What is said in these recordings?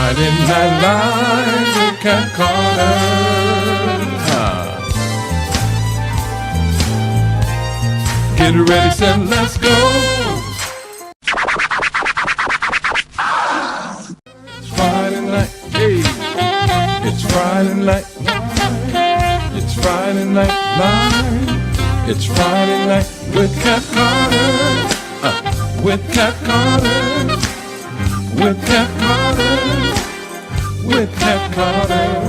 Friday Night Live with Cat Carter. Get ready, set, let's go. It's Friday night, hey. It's Friday night. It's Friday night live. It's Friday night with Cat Carter. With Cat Carter. With Cat Carter. With Cat Carter.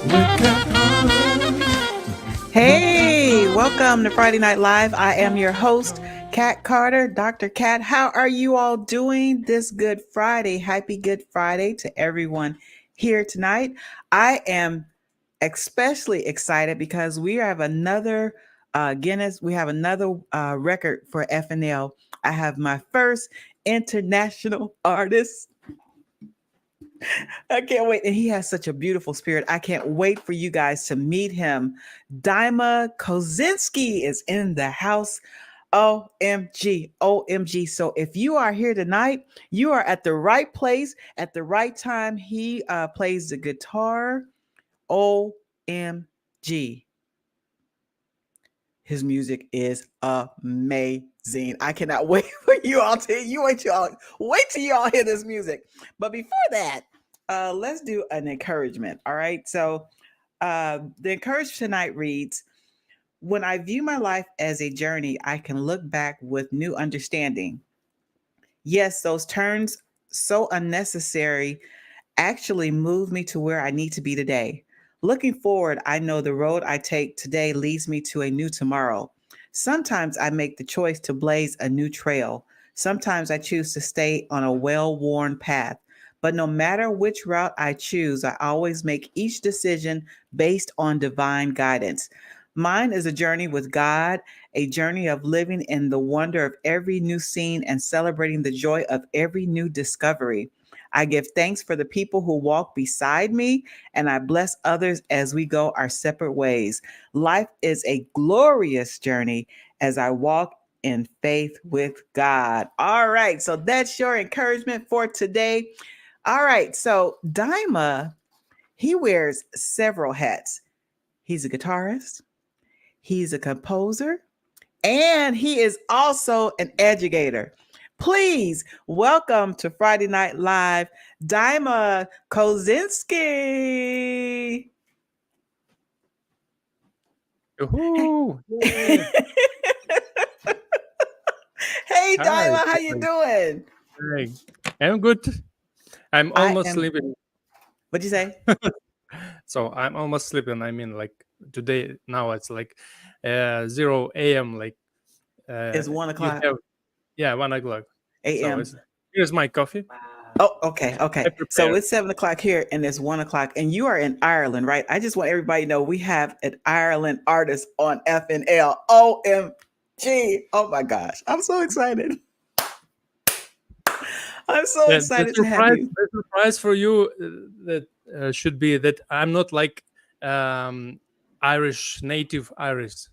With Cat Carter. Hey, welcome to Friday Night Live. I am your host, Cat Carter, Dr. Cat. How are you all doing this Good Friday? Happy Good Friday to everyone here tonight. I am especially excited because we have another Guinness. We have another record for FNL. I have my first international artist. I can't wait. And he has such a beautiful spirit. I can't wait for you guys to meet him. Dima Kosinsky is in the house. OMG, OMG. So if you are here tonight, you are at the right place at the right time. He plays the guitar. OMG. His music is amazing. I cannot wait for you all to wait till you all hear this music. But before that, let's do an encouragement. All right. So the encouragement tonight reads, when I view my life as a journey, I can look back with new understanding. Yes, those turns, so unnecessary, actually move me to where I need to be today. Looking forward, I know the road I take today leads me to a new tomorrow. Sometimes I make the choice to blaze a new trail. Sometimes I choose to stay on a well-worn path. But no matter which route I choose, I always make each decision based on divine guidance. Mine is a journey with God, a journey of living in the wonder of every new scene and celebrating the joy of every new discovery. I give thanks for the people who walk beside me, and I bless others as we go our separate ways. Life is a glorious journey as I walk in faith with God. All right, so that's your encouragement for today. All right, so Dima, he wears several hats. He's a guitarist, he's a composer, and he is also an educator. Please welcome to Friday Night Live, Dima Kosinsky. Yoo-hoo. Hey, Hi. Dima, how you doing? Hi. I'm good. I'm almost sleeping. What'd you say? So I'm almost sleeping. I mean, like today, now it's like 0 a.m. Like It's 1 o'clock. 1 o'clock. A.m. So here's my coffee. Oh, okay. So it's 7 o'clock here and it's 1 o'clock. And you are in Ireland, right? I just want everybody to know we have an Ireland artist on FNL. OMG. Oh my gosh. I'm so excited. I'm so excited to have you. The surprise for you that should be that I'm not like native Irish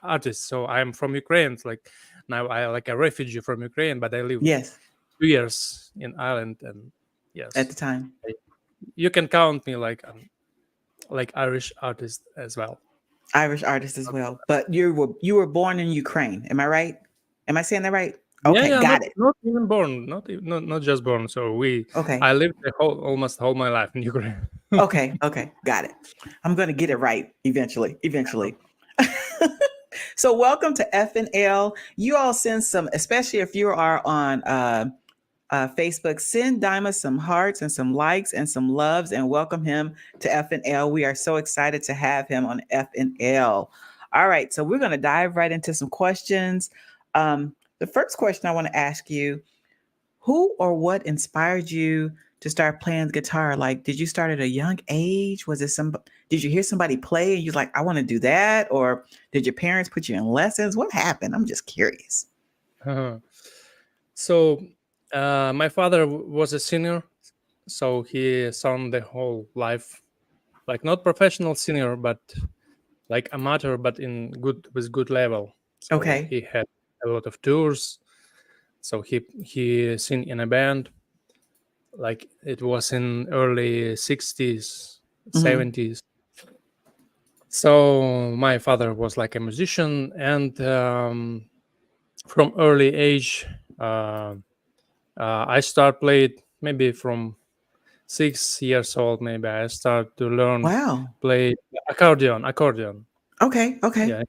artist. So I'm from Ukraine. It's like now I like a refugee from Ukraine, but I live 2 years in Ireland, and yes, at the time you can count me like Irish artist as well. Irish artist as well. But you were born in Ukraine. Am I right? Am I saying that right? Okay, got it. Not even born, not just born. So I lived almost all my life in Ukraine. Okay, got it. I'm gonna get it right eventually. So welcome to FNL. You all send some, especially if you are on Facebook, send Dima some hearts and some likes and some loves and welcome him to FNL. We are so excited to have him on FNL. All right, so we're gonna dive right into some questions. The first question I want to ask you, who or what inspired you to start playing the guitar? Like, did you start at a young age? Did you hear somebody play and you're like, I want to do that? Or did your parents put you in lessons? What happened? I'm just curious. So my father was a singer, so he sung the whole life, like not professional singer, but like amateur, but with good level. So Okay. He had a lot of tours. So he sang in a band. like it was in early 60s, Mm-hmm. 70s. So my father was like a musician, and from early age, uh, I start played maybe from 6 years old. Maybe I start to learn Wow. play accordion. Accordion, Okay. Okay. yeah,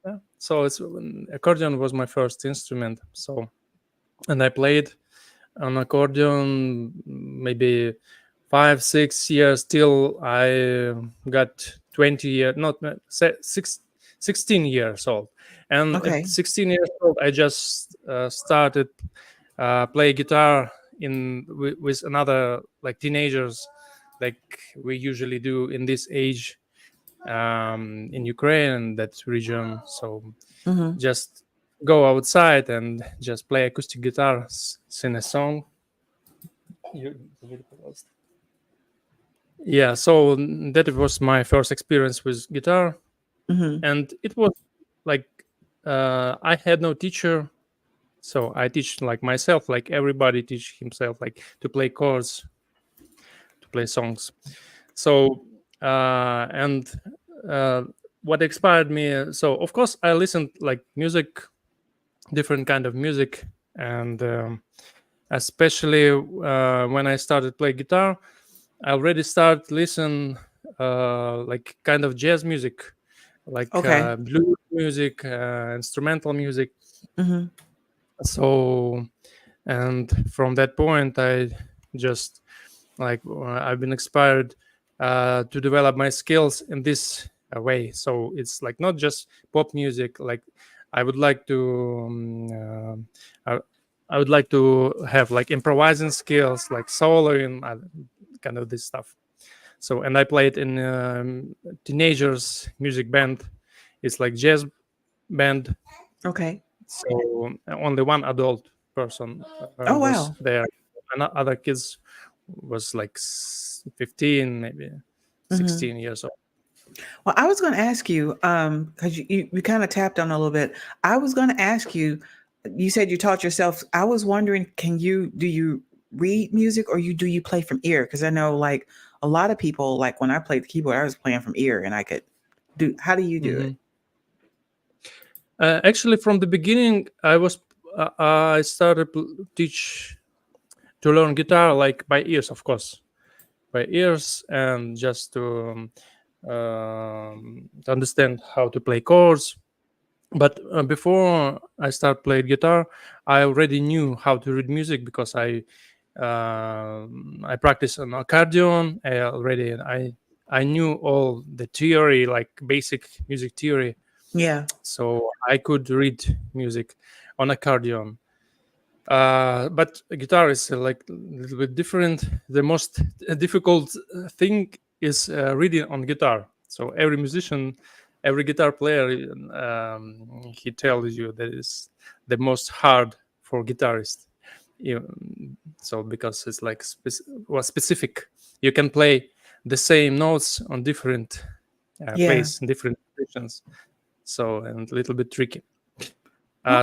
yeah. So it's accordion was my first instrument. So and I played on accordion maybe 5 6 years till I got 20 years, not six, 16 years old. And at Okay. 16 years old I just started play guitar with another like teenagers, like we usually do in this age in Ukraine, that region. So Mm-hmm. just go outside and just play acoustic guitar, sing a song. Yeah, so that was my first experience with guitar, Mm-hmm. and it was like I had no teacher, so I teach like myself, like everybody teach himself, like to play chords, to play songs. So and uh, what inspired me? So of course I listened like music, different kind of music, and especially when I started play guitar, I already start listen like kind of jazz music, like Okay. blues music, instrumental music. Mm-hmm. So and from that point, I just like I've been inspired to develop my skills in this way. So it's like not just pop music. Like I would like to I would like to have like improvising skills, like soloing, kind of this stuff. So and I played in teenagers music band. It's like jazz band. Okay. So only one adult person Oh was wow. there, and other kids was like 15, maybe Mm-hmm. 16 years old. Well, I was going to ask you, because you kind of tapped on it a little bit. I was going to ask you, you said you taught yourself. I was wondering, do you read music or do you play from ear? Because I know like a lot of people, like when I played the keyboard, I was playing from ear and I could how do you do it? Mhm. Actually, from the beginning, I started to teach to learn guitar like by ears, of course, by ears, and just to understand how to play chords. But before I start playing guitar, I already knew how to read music because I practice on accordion. I knew all the theory, like basic music theory, Yeah. so I could read music on accordion. But guitar is like a little bit different. The most difficult thing is reading on guitar. So every musician, every guitar player, he tells you that is the most hard for guitarist. So because it's like specific, you can play the same notes on different Yeah. place in different positions. So and a little bit tricky.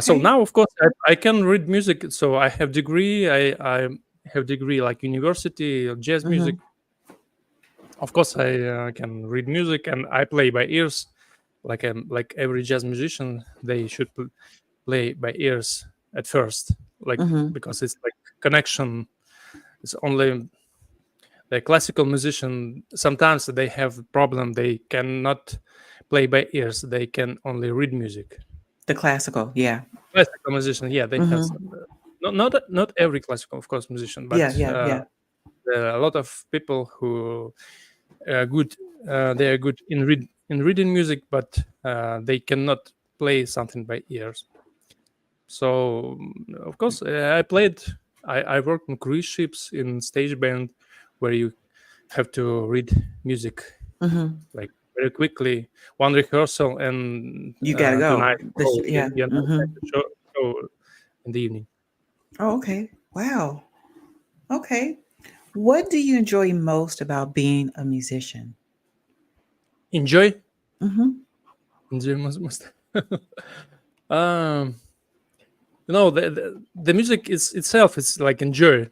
So Okay. now, of course, I can read music. So I have degree. I have degree like university of jazz music. Mm-hmm. Of course, I can read music and I play by ears, like every jazz musician. They should play by ears at first, like Mm-hmm. because it's like connection. It's only the classical musician. Sometimes they have problem. They cannot play by ears. They can only read music. The classical. Yeah. Classical musician, yeah, they have Mm-hmm. some. Not every classical, of course, musician, Yeah. but Yeah. Yeah. there are a lot of people who are good. They are good in reading music, but they cannot play something by ears. So, of course, I played. I worked on cruise ships in stage band, where you have to read music Mm-hmm. like very quickly. One rehearsal and You got to go. tonight. Oh, Yeah. you know, Mm-hmm. show in the evening. Oh, okay. Wow. Okay. What do you enjoy most about being a musician? Enjoy. Mm-hmm. Enjoy most. um, the music is itself is like enjoy.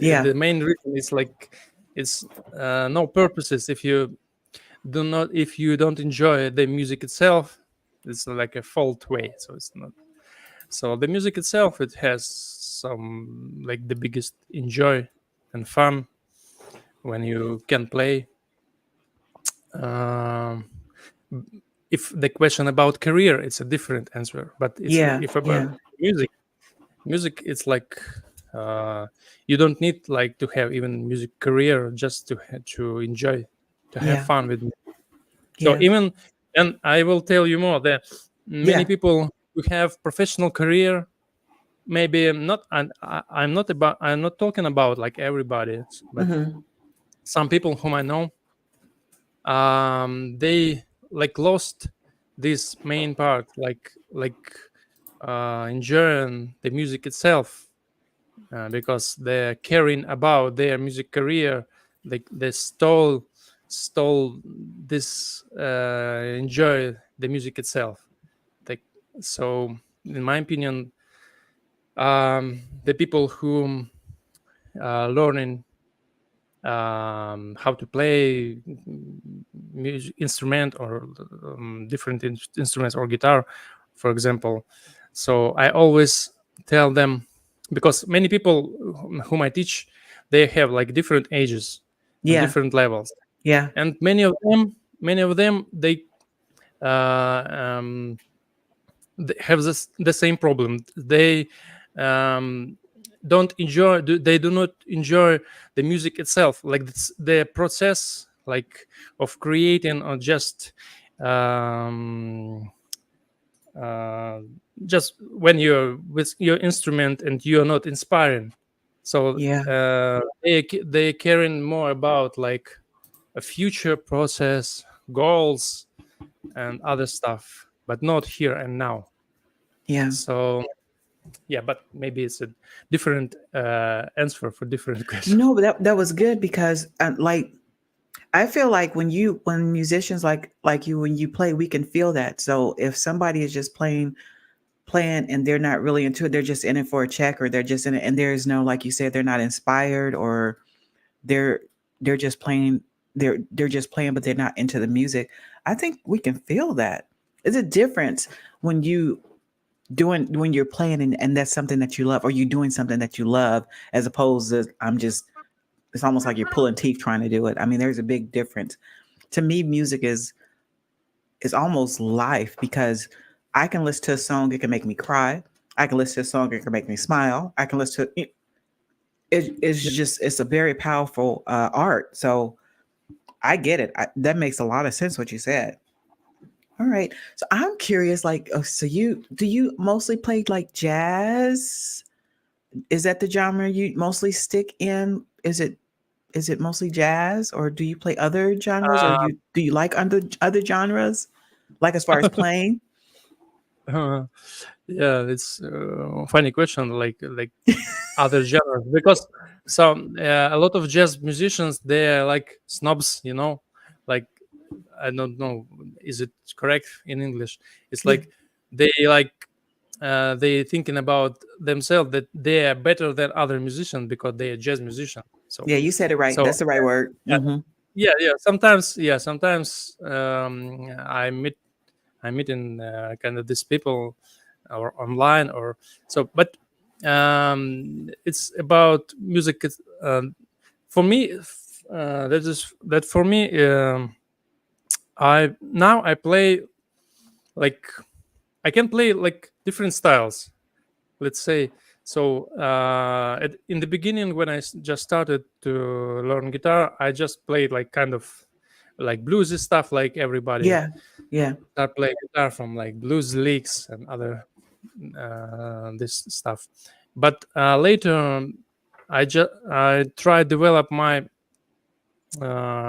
Yeah. The main reason is like it's no purposes if you don't enjoy the music itself. It's like a fault way, so it's not. So the music itself, it has some like the biggest enjoy and fun when you can play. Um, if the question about career, it's a different answer. But it's Yeah. if about Yeah. music, music, it's like uh, you don't need like to have even music career just to enjoy, to have Yeah. fun with music. So Yeah. even, and I will tell you more that many Yeah. people who have professional career, maybe not, and I'm not talking about like everybody, but Mm-hmm. some people whom I know, they like lost this main part, enjoying the music itself, because they're caring about their music career. They stole this enjoy the music itself. Like, so in my opinion, the people who learning how to play music instrument, or different instruments or guitar, for example. So I always tell them, because many people whom I teach, they have like different ages and Yeah. different levels, Yeah. and many of them uh, um, they have the same problem. They um, don't enjoy. They do not enjoy the music itself, like the process, like of creating, or um, uh, just when you're with your instrument and you're not inspiring. So Yeah. they caring more about like a future process, goals, and other stuff, but not here and now. Yeah. So yeah, but maybe it's a different answer for different question. No, but that was good because like I feel like when musicians like you when you play, we can feel that. So if somebody is just playing and they're not really into it, they're just in it for a check, or they're just in it and there's no, like you said, they're not inspired, or they're they're just playing they're just playing but they're not into the music. I think we can feel that. There's a difference when when you're playing and that's something that you love, or you doing something that you love, as opposed to it's almost like you're pulling teeth trying to do it. I mean, there's a big difference. To me, music is almost life, because I can listen to a song, it can make me cry. I can listen to a song, it can make me smile. I can listen to it's Yeah. just it's a very powerful art. So I get it. That makes a lot of sense what you said. All right. So I'm curious, like, so you mostly play like jazz? Is that the genre you mostly stick in? Is it mostly jazz, or do you play other genres, or Uh, do you like other genres, like as far as playing? yeah, it's a funny question. Like other genres, because some a lot of jazz musicians, they're like snobs, like, I don't know, is it correct in English? It's Yeah. like they thinking about themselves that they are better than other musicians because they are jazz musicians. So Yeah, you said it right. so That's the right word. yeah, Hmm. sometimes I meet in kind of these people, or online, or so. But it's about music. For me, that for me. I play like, I can play like different styles. Let's say, so in the beginning, when I just started to learn guitar, I just played like kind of like bluesy stuff, like everybody Yeah. Yeah. start playing guitar from like blues licks and other this stuff. But later, I tried develop my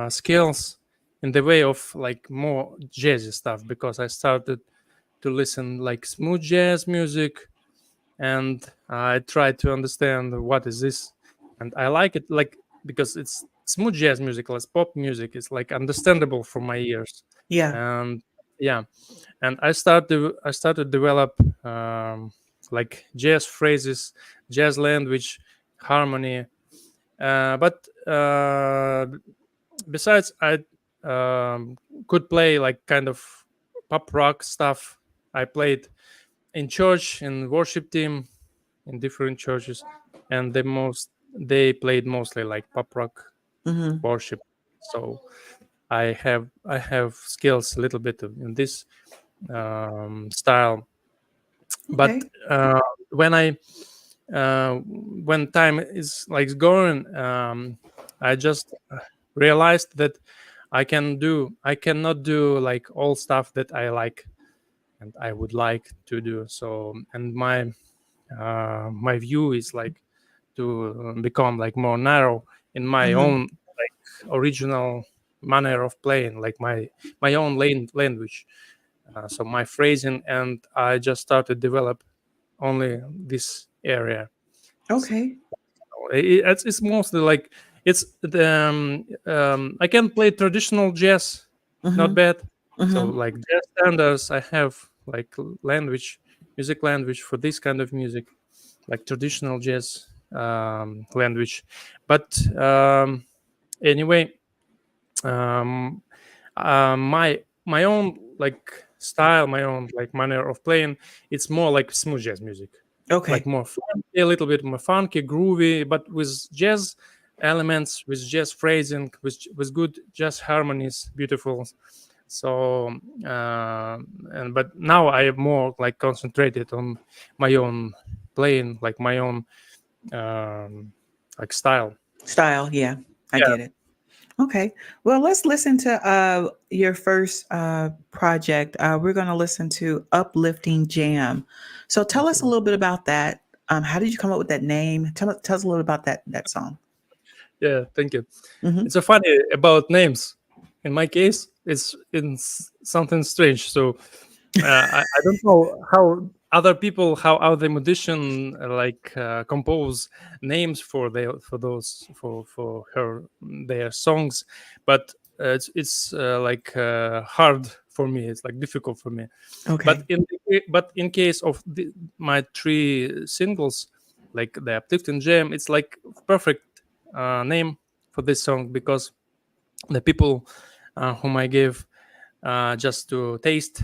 skills in the way of like more jazzy stuff, because I started to listen like smooth jazz music, and I tried to understand what is this, and I like it, like, because it's smooth jazz music, like pop music, is like understandable for my ears, Yeah. and yeah, and I started to develop like jazz phrases, jazz language, harmony, But besides, I could play like kind of pop rock stuff. I played in church, in worship team, in different churches, and they played mostly like pop rock Mm-hmm. worship. So I have skills a little bit in this style. But Okay. when I when time is like going, I just realized that I cannot do like all stuff that I like and I would like to do. So, and my view is like to become like more narrow in my Mm-hmm. own like original manner of playing, like my own language. So my phrasing, and I just started develop only this area. So Okay. it's mostly like it's the I can play traditional jazz, not Mm-hmm. bad. So Mm-hmm. like jazz standards, I have like language, music language for this kind of music, like traditional jazz language. But anyway, um, my own like style, my own like manner of playing, it's more like smooth jazz music, like Okay. more funky, a little bit more funky, groovy, but with jazz elements, with jazz phrasing, with good jazz harmonies, beautiful. So and but now I am more like concentrated on my own playing, like my own like style. Style. Yeah, I Yeah. get it. Okay. Well, let's listen to your first project. We're going to listen to Uplifting Jam. So tell us a Okay. little bit about that. How did you come up with that name? Tell us a little about that song. Yeah, thank you. Mm-hmm. It's so funny about names. In my case, it's something strange. So I don't know how other people, how other musician like compose names for those for her their songs, but it's like hard for me. It's like difficult for me. But Okay. in case of my three singles, like the Uplifting Jam, it's like perfect name for this song because the people whom I gave just to taste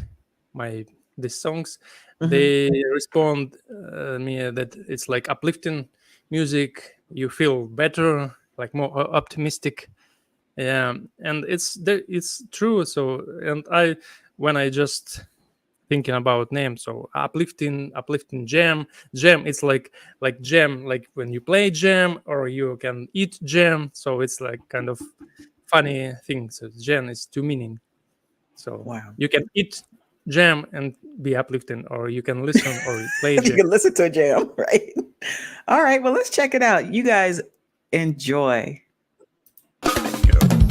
my these songs, Mm-hmm. they respond me that it's like uplifting music. You feel better, like more optimistic. Yeah, and it's true. So, and I when I just thinking about names, so uplifting jam, it's like jam, like when you play jam or you can eat jam, so it's like kind of funny thing. So jam is two meaning, so Wow. you can eat jam and be uplifting, or you can listen or play You jam. can listen to a jam, right? All right. Well, let's check it out. You guys enjoy. Thank you.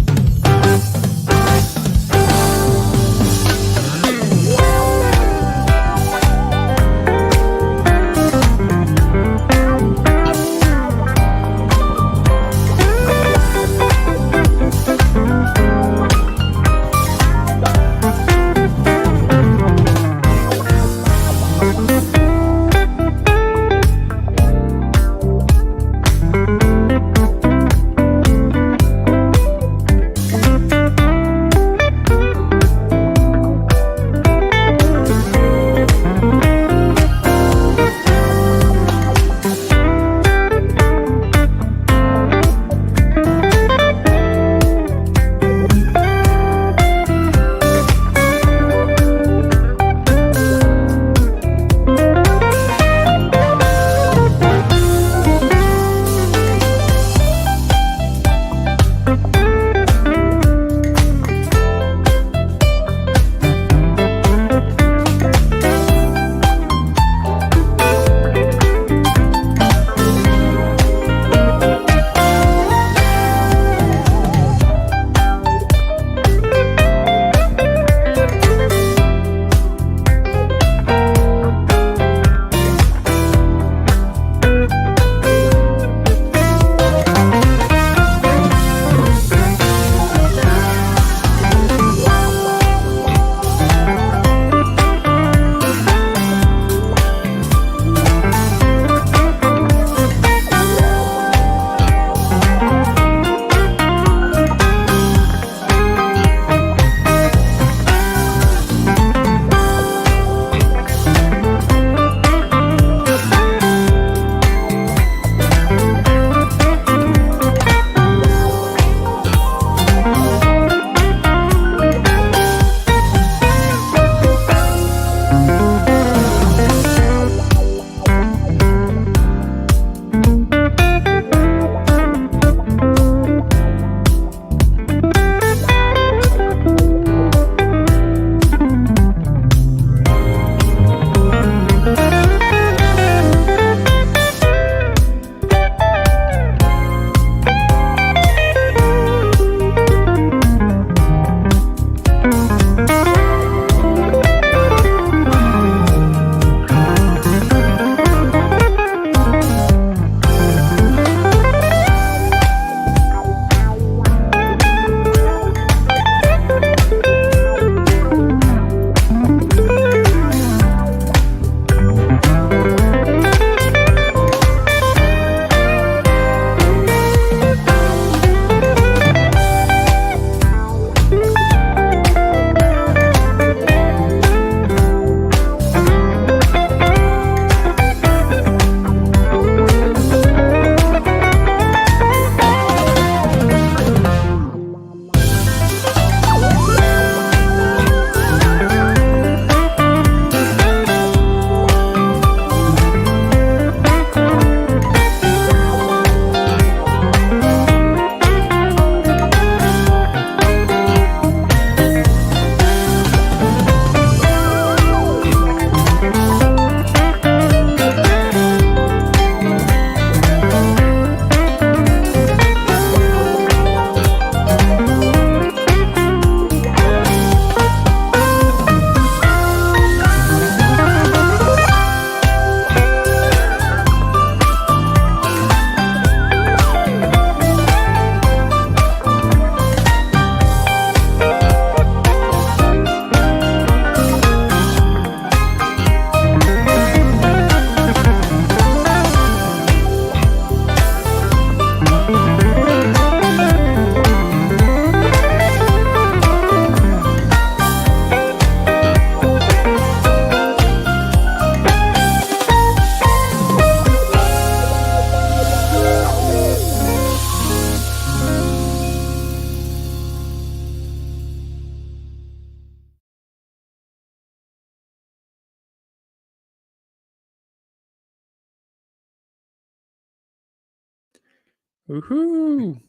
Woohoo!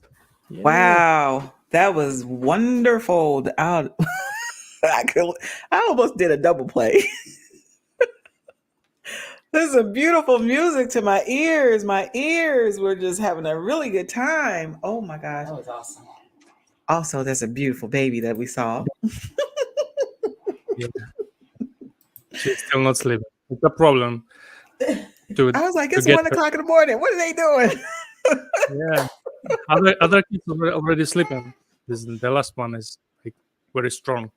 Yeah. Wow, that was wonderful. I could, I almost did a double play. This is a beautiful music to my ears. My ears were just having a really good time. Oh my gosh. That was awesome. Also, there's a beautiful baby that we saw. Yeah. She's still not sleeping. It's a problem to I was like, to it's get 1 o'clock in the morning. What are they doing? yeah. Other kids are already sleeping. The last one is like very strong.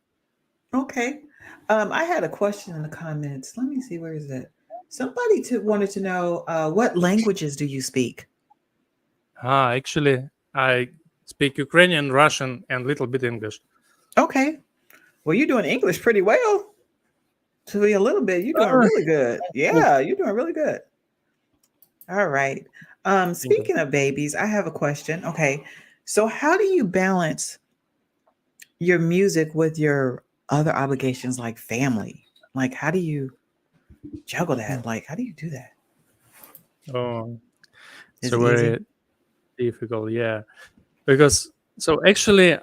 Okay. I had a question in the comments. Let me see, where is it? Somebody wanted to know what languages do you speak? Actually, I speak Ukrainian, Russian, and little bit English. Okay. Well, you're doing English pretty well. To be a little bit, you're doing Ah, really good. Yeah, you're doing really good. All right. Speaking of babies, I have a question. Okay. So how do you balance your music with your other obligations like family? Like how do you juggle that? Like how do you do that? Oh, Is so it easy? very difficult. Yeah, because so actually,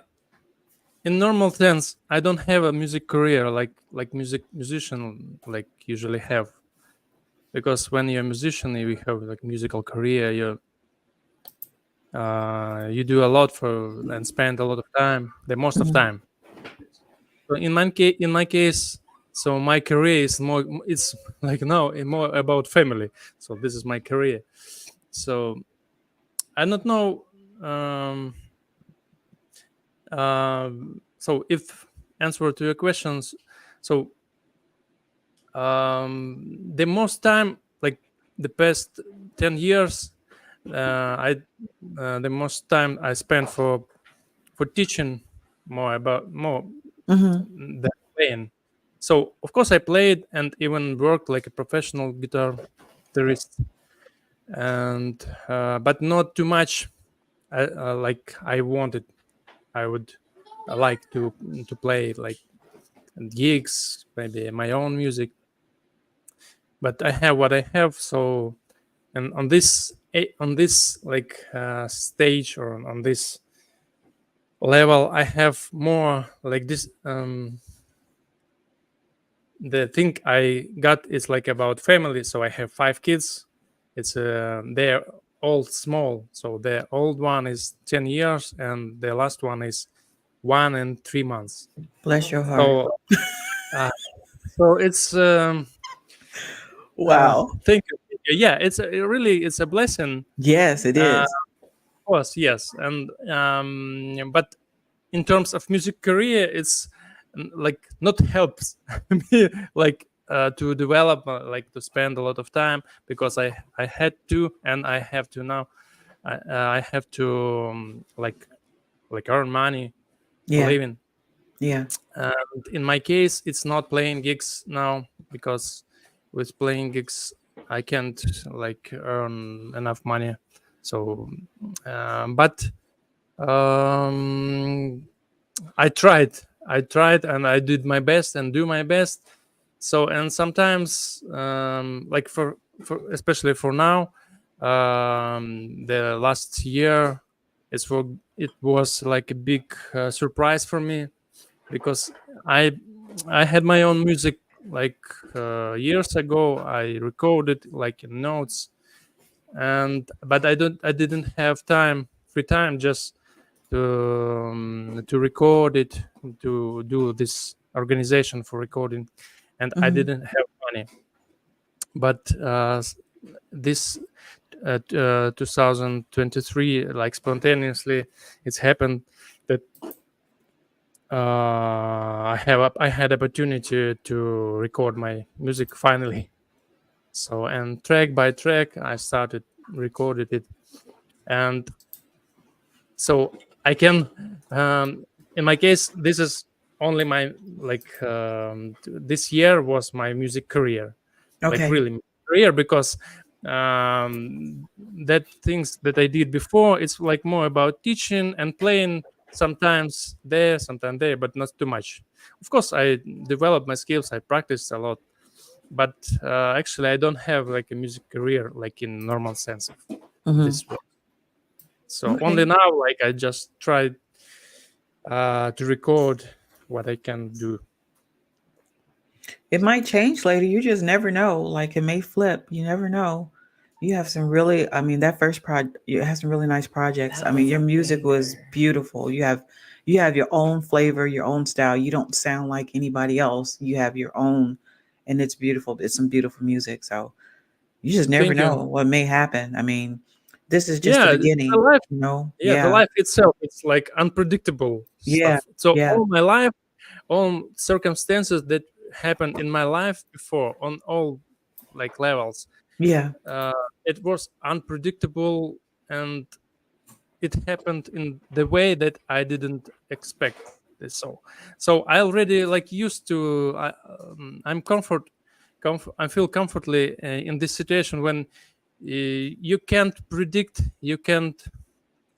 in normal sense, I don't have a music career like musician like usually have. Because when you're a musician, you have like musical career. You do a lot for and spend a lot of time, the most of Mhm. time. So in my case, so my career is more. It's like no, more about family. So this is my career. So I don't know. So if answer to your questions, so the most time, like the past 10 years, I the most time I spent for teaching more Mhm. than playing. So of course I played and even worked like a professional guitarist, and but not too much. Like I wanted. I would like to play like gigs, maybe my own music. But I have what I have. So and on this like stage or on this level, I have more like this. The thing I got is like about family. So I have 5 kids. It's they're all small. So the old one is 10 years, and the last one is 1 and 3 months. Bless your heart. So uh, so it's Wow. thank you. Yeah, it's a blessing. Yes, it Of is. course, yes, and but in terms of music career, it's like not helps me like to develop like to spend a lot of time because I had to and I have to now. I have to like earn money for Yeah. living. Yeah. And in my case, it's not playing gigs now because with playing gigs, I can't like earn enough money. So, but um, I tried. I tried and I did my best and do my best. So and sometimes, like for especially for now, the last year, it was like a big surprise for me because I I had my own music like years ago. I recorded like in notes, and but I didn't have free time just to record it, to do this organization for recording, and I Mhm. didn't have money. But this 2023, like spontaneously, it's happened that I had opportunity to record my music finally. So and track by track, I started recorded it, and so I can. In my case, this is only my like this year was my music career, like Okay. really career because that things that I did before it's like more about teaching and playing sometimes there but not too much. Of course I developed my skills, I practiced a lot, but actually I don't have like a music career like in normal sense of Mhm. this word. So only Okay. now, like I just tried to record what I can do. It might change later. You just never know. Like it may flip. You never know. You have some really, I mean, that first project, you have some really nice projects. I mean, your music was beautiful. You have your own flavor, your own style. You don't sound like anybody else. You have your own, and it's beautiful. It's some beautiful music. So you just never Thank you. know what may happen. I mean, this is just the Yeah, the beginning, life. you know? Yeah, the Yeah. life itself. It's like unpredictable Yeah. stuff. So Yeah. all my life, all circumstances that happened in my life before, on all like levels, Yeah. uh, it was unpredictable, and it happened in the way that I didn't expect this. So I already like used to. I'm I feel comfortably in this situation when you can't predict, you can't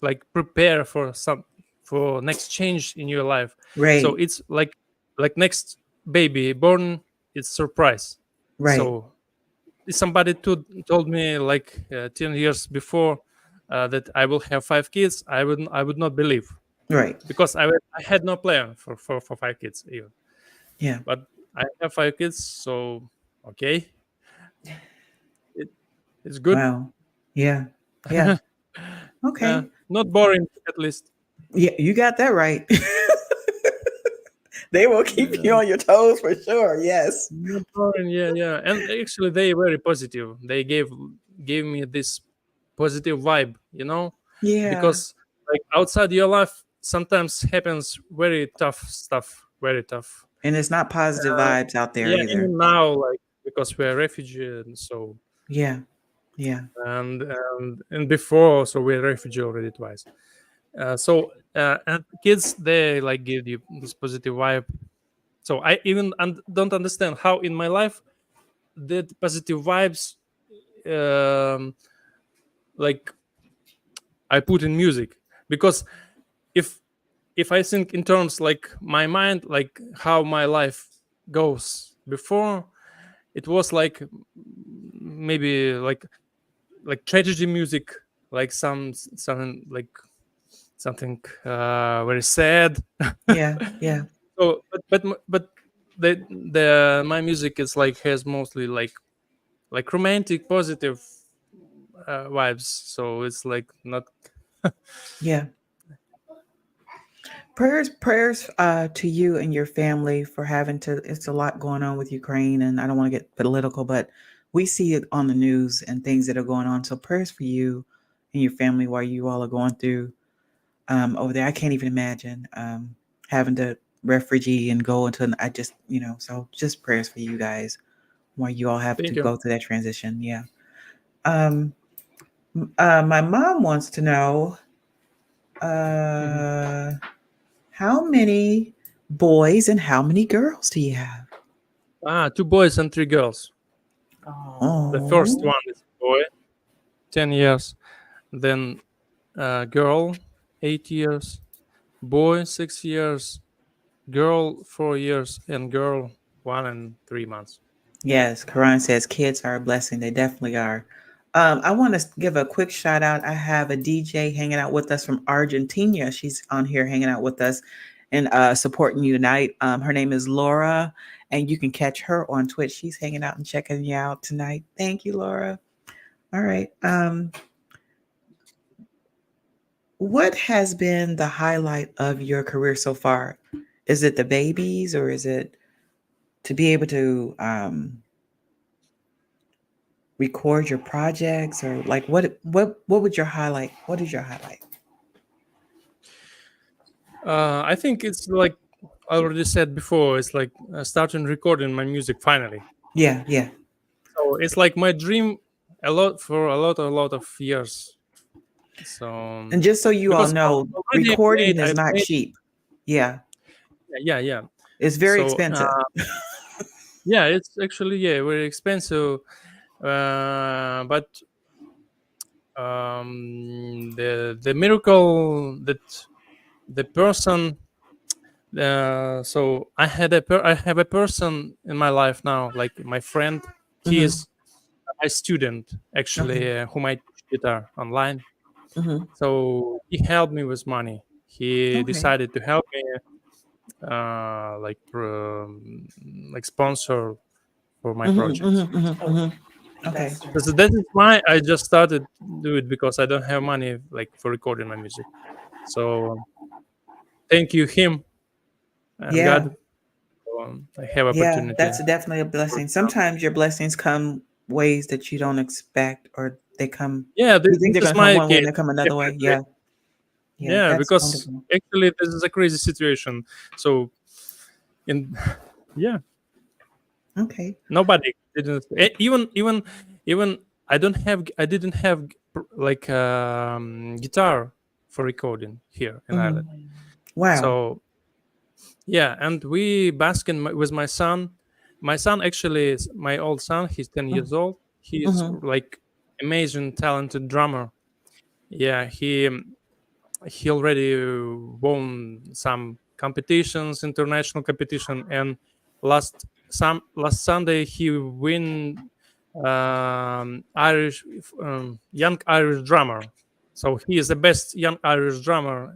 like prepare for some for next change in your life. So Right. it's like next baby born, it's surprise. Right. So if somebody told me like 10 years before that I will have 5 kids, I would not believe, Right. because I had no plan for 5 kids even. Yeah. But I have 5 kids, so okay, it, it's good. Wow. Yeah. Yeah. Okay. Not boring, at least. Yeah, you got that right. They will keep you Yeah, on your toes for sure. Yes. not boring. Yeah, yeah. And actually, they very positive. They gave me this positive vibe, Yeah. because like outside your life sometimes happens very tough stuff, very tough. And it's not positive Uh, vibes out there yeah, either. even now, like because we're refugees, and so Yeah. Yeah. and before, so we're refugee already twice. And kids, they like give you this positive vibe. So I even don't understand how in my life that positive vibes, um, like I put in music, because if I think in terms like my mind, like how my life goes before, it was like maybe like tragedy music, like something like something very sad. Yeah. Yeah. So but the my music is like has mostly like romantic positive vibes, so it's like not. Yeah. Prayers to you and your family for having to, it's a lot going on with Ukraine, and I don't want to get political, but we see it on the news and things that are going on. So prayers for you and your family while you all are going through over there. I can't even imagine having to refugee and go into I just, so just prayers for you guys while you all have to Thank you. go through that transition. Yeah. Um my mom wants to know Mhm. uh how many boys and how many girls do you have? 2 boys and 3 girls. The first Oh, one is a boy, 10 years, then girl, 8 years, boy, 6 years, girl, 4 years, and girl, 1 and 3 months. yes. Quran says kids are a blessing. They definitely are. I want to give a quick shout out. I have a DJ hanging out with us from Argentina. She's on here hanging out with us and supporting you tonight. Her name is Laura, and you can catch her on Twitch. She's hanging out and checking you out tonight. Thank you, Laura. All right. What has been the highlight of your career so far? Is it the babies, or is it to be able to record your projects, or like what would your highlight? What is your highlight? I think it's like I already said before, it's like starting recording my music finally. Yeah, yeah. So it's like my dream a lot of years. So And just so you all because know, already recording is I've not made, cheap. Yeah, yeah, yeah. it's very So expensive. yeah, it's actually very expensive, but the miracle that the person. So I have a person in my life now, like my friend. He Hmm. is my student, Okay. actually, whom I teach guitar online. Mm-hmm. So he helped me with money. He Okay. decided to help me, like sponsor for my Mm-hmm. projects. Mm-hmm. Mm-hmm. So Mm-hmm. Okay. that is why I just started do it, because I don't have money like for recording my music. So thank you him and Yeah. God. I have Yeah. opportunity. That's definitely a blessing. Sometimes your blessings come ways that you don't expect, or they come. Yeah, You think this they're is gonna come my one way and case. they come another way. Definitely. Yeah. Yeah. Yeah, That's because wonderful. actually this is a crazy situation. So in yeah, Okay. nobody didn't even I didn't have like guitar for recording here in Ireland. Mm-hmm. Wow. So yeah, and we basking with my son. My son actually is my old son. He's 10 years old. He's Mm-hmm. like amazing, talented drummer. Yeah, he already won some competitions, international competition, and last Sunday he win Irish young Irish drummer. So he is the best young Irish drummer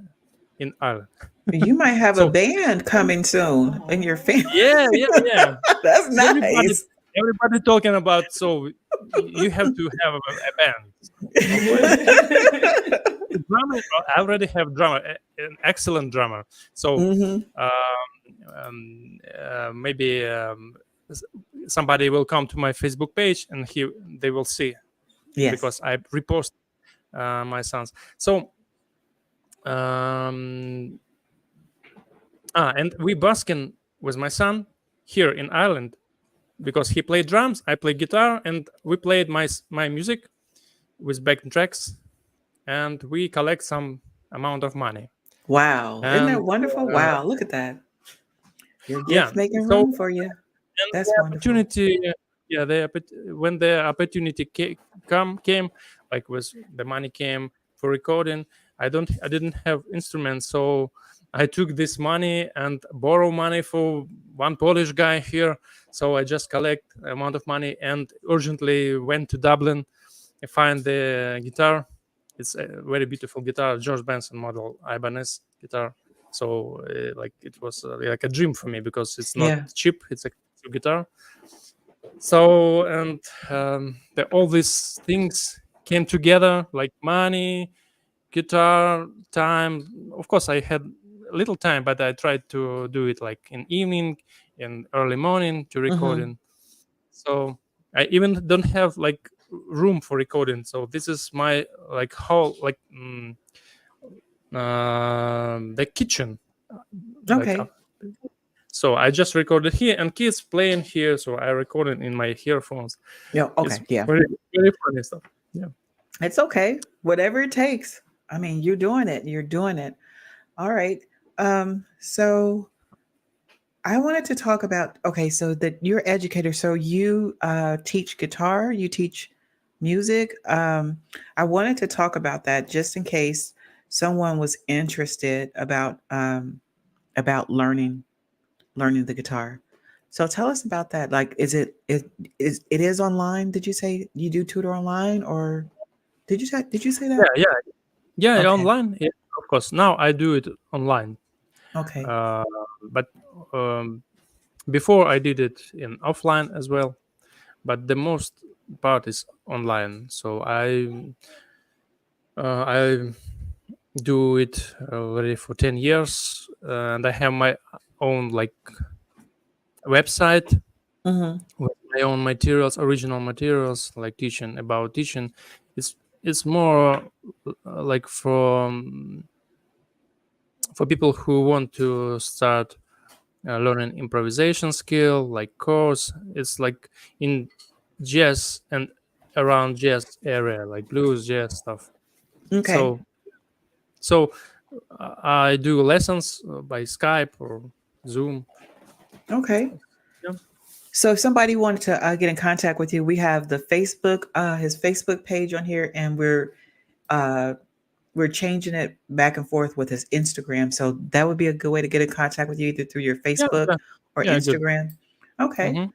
in Ireland. You might have a So band coming soon in your family. yeah, yeah, yeah. That's Everybody, nice. everybody talking about. So you have to have a band. So why? The drummer, I already have drummer, an excellent drummer. So Mm-hmm. maybe s- somebody will come to my Facebook page and they will see, Yes. because I repost my sons. So um, and we busking with my son here in Ireland, because he played drums, I play guitar, and we played my music with backing tracks, and we collect some amount of money. Wow. Isn't And that wonderful? uh, Wow. Look at that. Your yeah, gift making so room for you. and That's the wonderful. opportunity, yeah, when the opportunity came, like was the money came for recording, I didn't have instruments, so I took this money and borrow money for one Polish guy here. So I just collect amount of money and urgently went to Dublin. I find the guitar. It's a very beautiful guitar, George Benson model Ibanez guitar. So like it was like a dream for me, because it's not Yeah. cheap. It's a guitar. So and all these things came together, like money, guitar, time. Of course, I had little time, but I tried to do it like in evening, in early morning to Mm-hmm. recording. So I even don't have like room for recording. So this is my like whole like the kitchen, like Okay. so I just recorded here and kids playing here, so I recorded in my earphones. Yeah. It's Okay. Yeah. very very funny stuff. Yeah. It's okay. Whatever it takes. I mean, you're doing it. You're doing it. All right. So I wanted to talk about, okay, so that you're educator, so you teach guitar, you teach music. I wanted to talk about that just in case someone was interested about learning the guitar. So tell us about that. Like, it is online? Did you say you do tutor online, or did you say that? Yeah, yeah, yeah. Okay. Online, yeah, of course. Now I do it online, Okay. uh, but um, before I did it in offline as well. But the most part is online. So I do it already for 10 years, and I have my own like website Mm-hmm. with my own materials, original materials, like teaching about teaching. It's more like for people who want to start learning improvisation skill, like course. It's like in jazz and around jazz area, like blues, jazz stuff. Okay. So so I do lessons by Skype or Zoom. Okay. Yeah, So if somebody wanted to get in contact with you, we have the Facebook, his Facebook page on here, and uh, we're changing it back and forth with his Instagram. So that would be a good way to get in contact with you, either through your yeah, Facebook yeah, or yeah, good. Instagram. Okay. Hmm.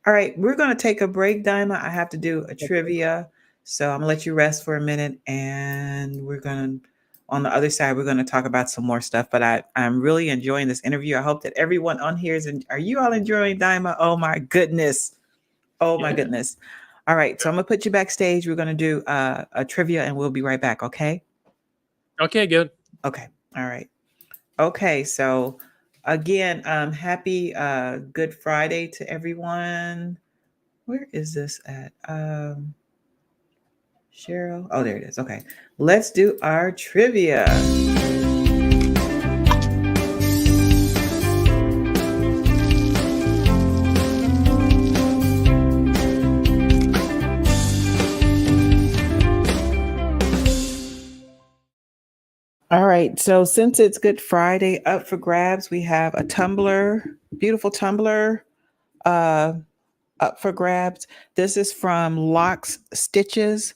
All right. We're going to take a break, Dima. I have to do a Okay. trivia. So I'm gonna let you rest for a minute, and we're gonna, on the other side, we're gonna talk about some more stuff. But I'm really enjoying this interview. I hope that everyone on here is. Are you all enjoying Dima? Oh my goodness! Oh my goodness! All right, so I'm gonna put you backstage. We're gonna do a trivia, and we'll be right back. Okay? Okay, good. Okay. All right. Okay. So again, happy Good Friday to everyone. Where is this at? Sherryl. Oh, there it is. Okay. Let's do our trivia. All right. So since it's Good Friday, up for grabs, we have a tumbler, beautiful tumbler, uh, up for grabs. This is from Locks Stitches.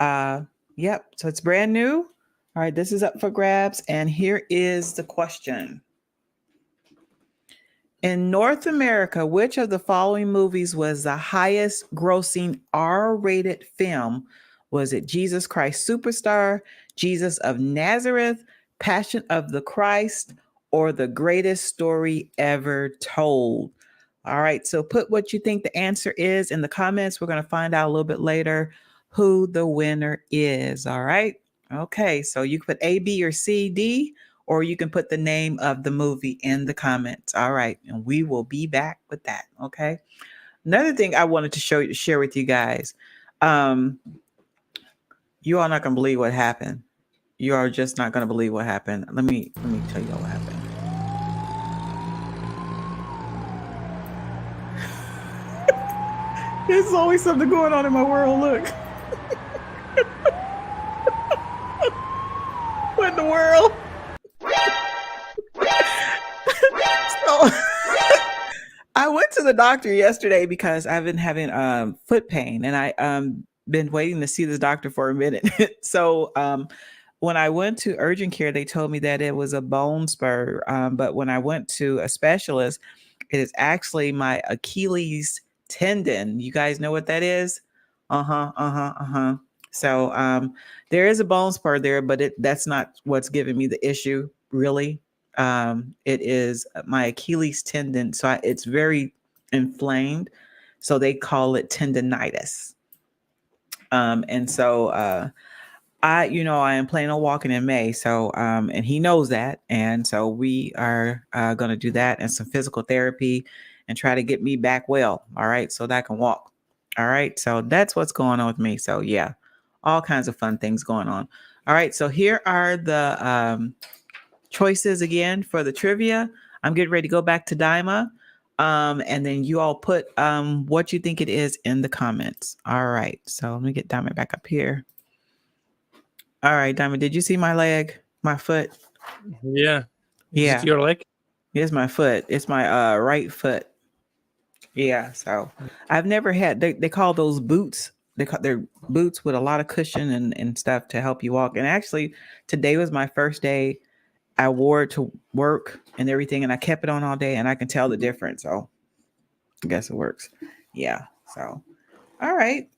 Uh, yep. So it's brand new. All right. This is up for grabs. And here is the question. In North America, which of the following movies was the highest grossing R-rated film? Was it Jesus Christ Superstar, Jesus of Nazareth, Passion of the Christ, or The Greatest Story Ever Told? All right, so put what you think the answer is in the comments. We're going to find out a little bit later who the winner is. All right. Okay, so you can put A, B, or C, D, or you can put the name of the movie in the comments. All right. And we will be back with that. Okay. Another thing I wanted to share with you guys. You are not going to believe what happened. You are just not going to believe what happened. Let me tell you all what happened. There's always something going on in my world. Look. What in the world? So I went to the doctor yesterday because I've been having foot pain, and I been waiting to see this doctor for a minute. So when I went to urgent care, they told me that it was a bone spur. But when I went to a specialist, it is actually my Achilles tendon. You guys know what that is? So there is a bone spur there, but that's not what's giving me the issue, really. It is my Achilles tendon. So it's very inflamed. So they call it tendonitis. And so I am planning on walking in May. So, and he knows that. And so we are going to do that and some physical therapy and try to get me back well. All right. So that I can walk. All right. So that's what's going on with me. So yeah, all kinds of fun things going on. All right. So here are the choices again for the trivia. I'm getting ready to go back to Dima. And then you all put what you think it is in the comments. All right. So let me get Dima back up here. All right, Diamond, did you see my leg, my foot? Yeah. Is Yeah. it your leg? It's my foot. It's my right foot. Yeah. So I've never had, they call those boots. They're boots with a lot of cushion and stuff to help you walk. And actually, today was my first day. I wore it to work and everything, and I kept it on all day, and I can tell the difference. So I guess it works. Yeah. So, all right.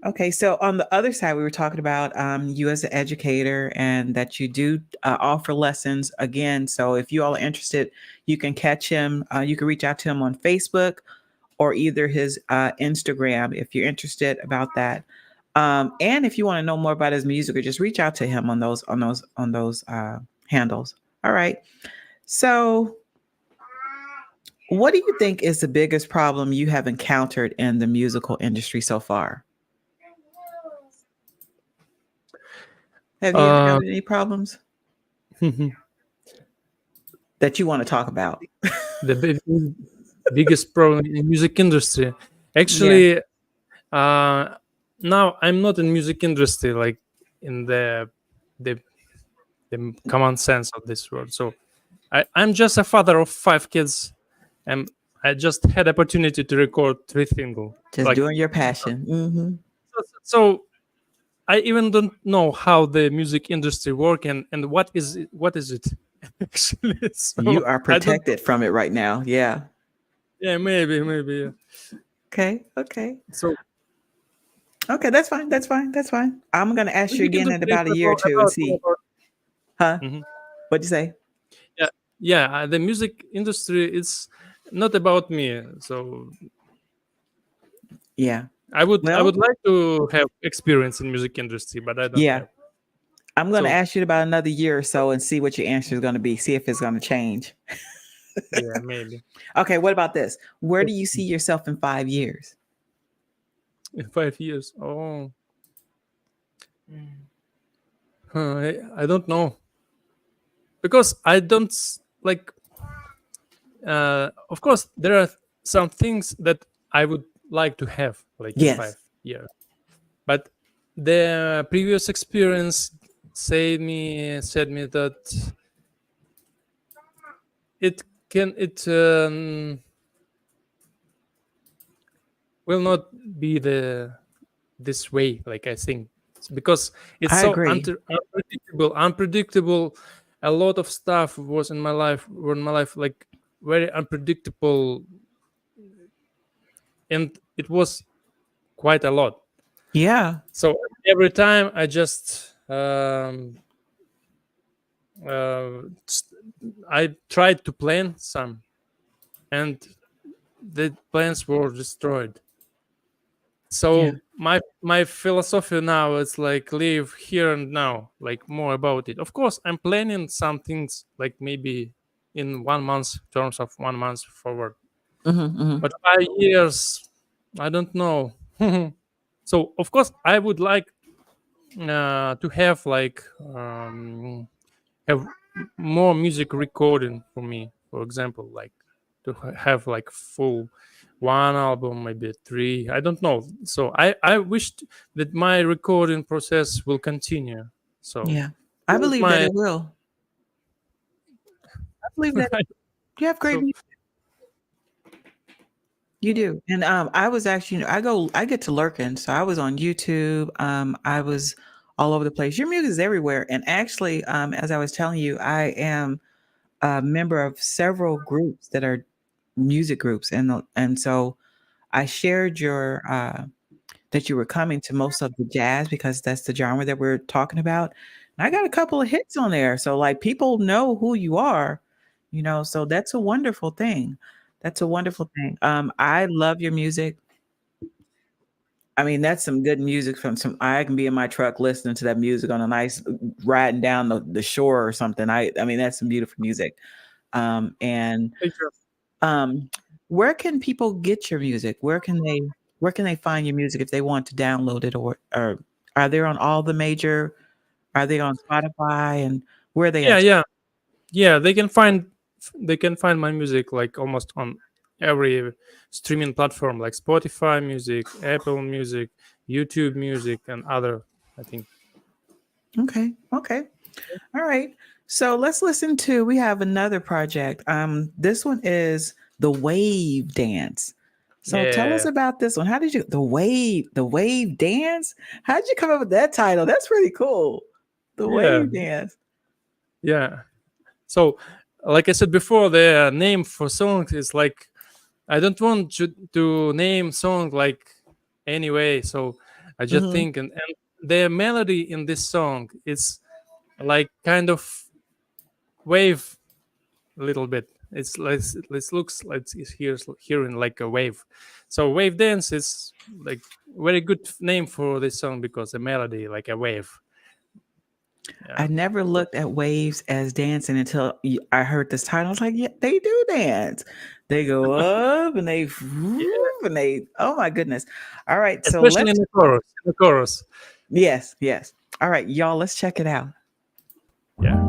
Okay, so on the other side, we were talking about you as an educator and that you do offer lessons again. So if you all are interested, you can catch him. You can reach out to him on Facebook or either his Instagram if you're interested about that. And if you want to know more about his music, or just reach out to him on those handles. All right. So, what do you think is the biggest problem you have encountered in the musical industry so far? Have you ever had any problems that you want to talk about? The biggest problem in music industry. Actually, now I'm not in music industry, like in the common sense of this word. So I'm just a father of 5 kids, and I just had opportunity to record 3 singles. Just Like, doing your passion. Mm-hmm. so I even don't know how the music industry work and what is it actually. So You are I don't. protected from it right now. Yeah. Yeah, maybe. Yeah. Okay. Okay. So Okay, that's fine. That's fine. That's fine. I'm gonna ask you Music again in industry is about a year or two and see. about Huh? Mhm. What'd you say? Yeah, yeah. The music industry is not about me. So Yeah. I would Well, like to have experience in music industry, but I don't yeah. have. I'm gonna So ask you about another year or so and see what your answer is gonna be. See if it's gonna change. yeah, maybe Okay. What about this? Where do you see yourself in 5 years? in 5 years. Oh, I don't know because I don't like. Of course, there are some things that I would like to have like in Yes. 5 years, but the previous experience said me that it can it will not be the this way like I think. It's because it's I so agree. unpredictable. A lot of stuff was in my life were in my life like very unpredictable, and it was quite a lot. Yeah. So every time I just I tried to plan some, and the plans were destroyed. Yeah. So my philosophy now is like live here and now, like more about it. Of course, I'm planning some things like maybe in 1 month terms of 1 month forward, Mm-hmm, mm-hmm. but 5 years, I don't know. So of course, I would like to have like have more music recording for me, for example, like to have like full one album, maybe three, I don't know. So I wished that my recording process will continue. So Yeah. I this is believe that my it will. I believe that you have great so music. You do. And I was actually, I get to lurking. So I was on YouTube. I was all over the place. Your music is everywhere. And actually, as I was telling you, I am a member of several groups that are music groups. And so I shared your that you were coming to most of the jazz because that's the genre that we're talking about. And I got a couple of hits on there. So like people know who you are, so that's a wonderful thing. That's a wonderful thing. I love your music. I mean, that's some good music from some I can be in my truck listening to that music on a nice riding down the shore or something. I mean, that's some beautiful music. And picture. um where can people get your music? Where can they find your music if they want to download it, or are they on all the major are they on Spotify, and where are they Yeah, at? yeah, yeah. They can find my music like almost on every streaming platform like Spotify Music, Apple Music, YouTube Music, and other. I think. Okay. Okay. All right. So let's listen to we have another project. This one is the Wave Dance. So tell us Yeah, about this one. How did you the Wave Dance? How did you come up with that title? That's pretty cool. The yeah, Wave Dance. yeah. So, like I said before, the name for songs is like I don't want to name song like anyway. So I just Hmm. think and the melody in this song is like kind of wave a little bit. It's like it looks like it's hearing like a wave. So wave dance is like very good name for this song because the melody like a wave. I Yeah. never So looked at waves as dancing until I heard this title. I was like, yeah, they do dance. They go up and they yeah, and they. Oh my goodness! All right, so especially in let's. the chorus. In the chorus. Yes, yes. All right, y'all. Let's check it out. Yeah.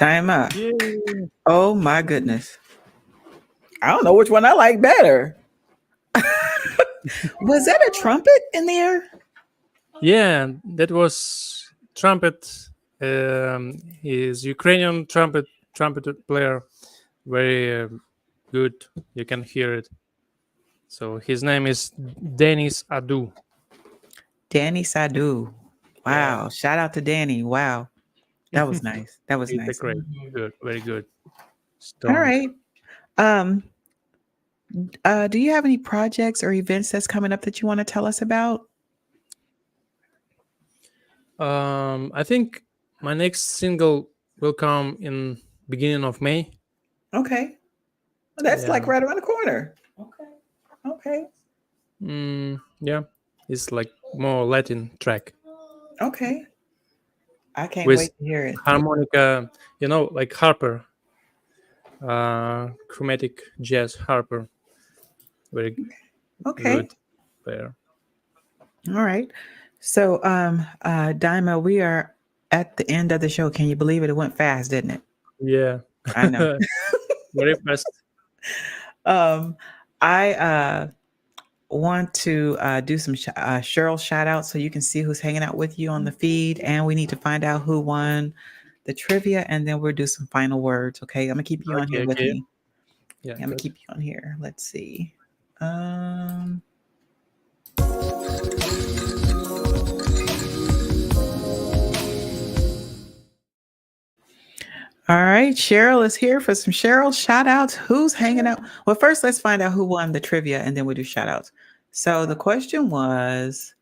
Dima. Yeah. Oh my goodness. I don't know which one I like better. Was that a trumpet in there? Yeah, that was trumpet. He's Ukrainian trumpet player, very good. You can hear it. So his name is Denis Adu. Danny Sadu. Yeah, Wow. Shout out to Danny. Wow. That was nice. That was he's a nice. great, good, very good, All strong. right. Um, do you have any projects or events that's coming up that you want to tell us about? I think my next single will come in beginning of May. Okay. Well, that's like Yeah, right around the corner. Okay. Okay. yeah, it's like more Latin track Okay. I can't with wait to hear it. harmonica. Like harper, chromatic jazz harper, very Okay. good player. All right. So, Dima, we are at the end of the show. Can you believe it? It went fast, didn't it? Yeah, I know. very fast. um, I want to do some Sherryl shout outs so you can see who's hanging out with you on the feed. And we need to find out who won the trivia. And then we'll do some final words. Okay. I'm going to keep you on here Okay, with okay, me. yeah, I'm going to good. keep you on here. Let's see. Um, all right. Sherryl is here for some Sherryl shout outs. Who's hanging out? Well, first, let's find out who won the trivia and then we'll do shout outs. So the question was,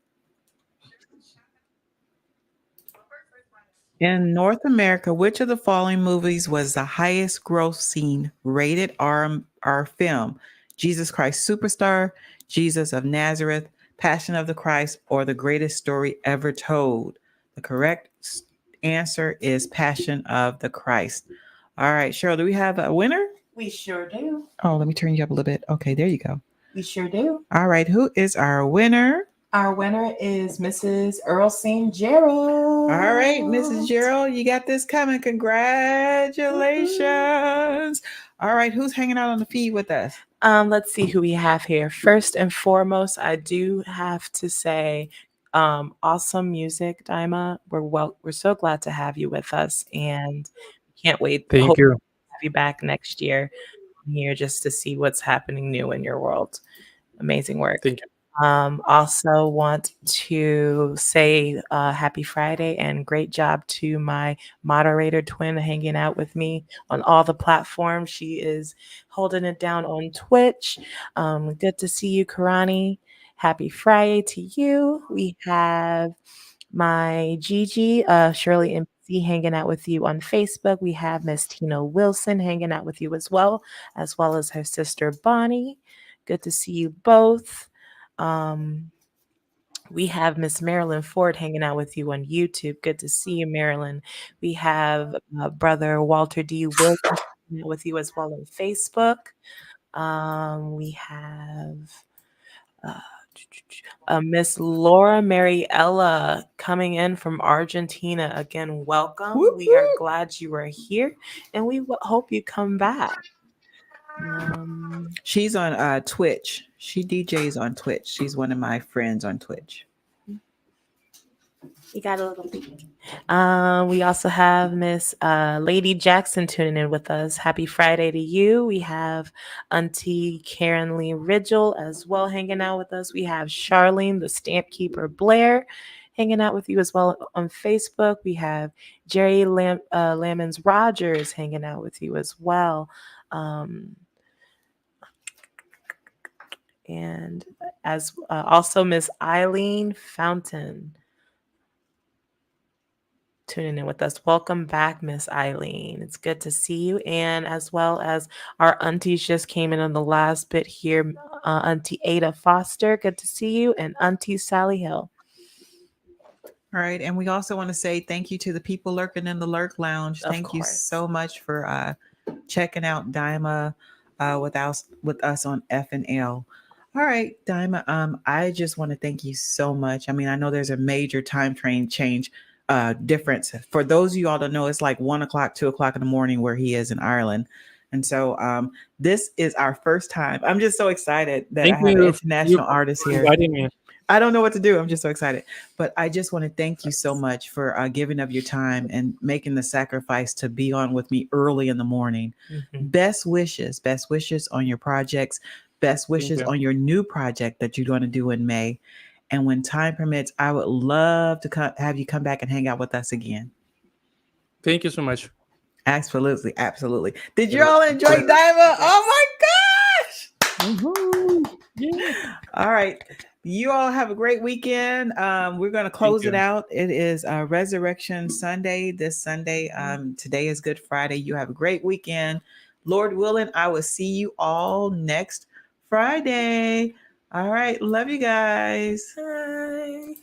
in North America, which of the following movies was the highest grossing rated R film? Jesus Christ Superstar, Jesus of Nazareth, Passion of the Christ, or The Greatest Story Ever Told? The correct answer is Passion of the Christ. All right, Cheryl, do we have a winner? We sure do. Oh, let me turn you up a little bit. Okay, there you go. We sure do. All right, who is our winner? Our winner is Mrs. Earlstein Gerald. All right, Mrs. Gerald, you got this coming. Congratulations. All right, who's hanging out on the feed with us? Let's see who we have here. First and foremost, I do have to say, awesome music, Dima. We're so glad to have you with us, and can't wait. Thank Hope to you. have you back next year here just to see what's happening new in your world. Amazing work. Thank you. Also want to say happy Friday and great job to my moderator twin hanging out with me on all the platforms. She is holding it down on Twitch. Good to see you, Karani. Happy Friday to you. We have my Gigi, Shirley MC hanging out with you on Facebook. We have Miss Tina Wilson hanging out with you as well as her sister Bonnie. Good to see you both. We have Miss Marilyn Ford hanging out with you on YouTube. Good to see you, Marilyn. We have brother Walter D. Wilson hanging out with you as well on Facebook. We have Miss Laura Mariella coming in from Argentina. Again, welcome. Whoop, We are whoop. glad you are here, and we hope you come back. She's on Twitch. She DJs on Twitch. She's one of my friends on Twitch. You got a little peek. We also have Miss Lady Jackson tuning in with us. Happy Friday to you. We have Auntie Karen Lee Ridgel as well hanging out with us. We have Charlene, the Stamp Keeper Blair, hanging out with you as well on Facebook. We have Jerry Lamons Rogers hanging out with you as well. And as also Miss Eileen Fountain tuning in with us. Welcome back, Miss Eileen. It's good to see you. And as well as our aunties just came in on the last bit here. Auntie Ada Foster, good to see you. And Auntie Sally Hill. All right. And we also want to say thank you to the people lurking in the Lurk Lounge. Of Thank you course. so much for checking out Dima with us on FNL. All right, Dima. I just want to thank you so much. I mean, I know there's a major time train change difference. For those of you all don't know, it's like 1 o'clock, 2 o'clock in the morning where he is in Ireland. And so this is our first time. I'm just so excited that Thank I have an you international artist for here. inviting me. I don't know what to do. I'm just so excited. But I just want to thank you so much for giving up your time and making the sacrifice to be on with me early in the morning. Mhm. Best wishes on your projects. Best wishes you. on your new project that you're going to do in May. And when time permits, I would love to have you come back and hang out with us again. Thank you so much. Absolutely. Absolutely. Did you all enjoy Dima? Oh my gosh. Woohoo! Yeah. All right. You all have a great weekend. We're going to close it out. It is Resurrection Sunday this Sunday. Today is Good Friday. You have a great weekend. Lord willing, I will see you all next Friday. All right. Love you guys. Bye.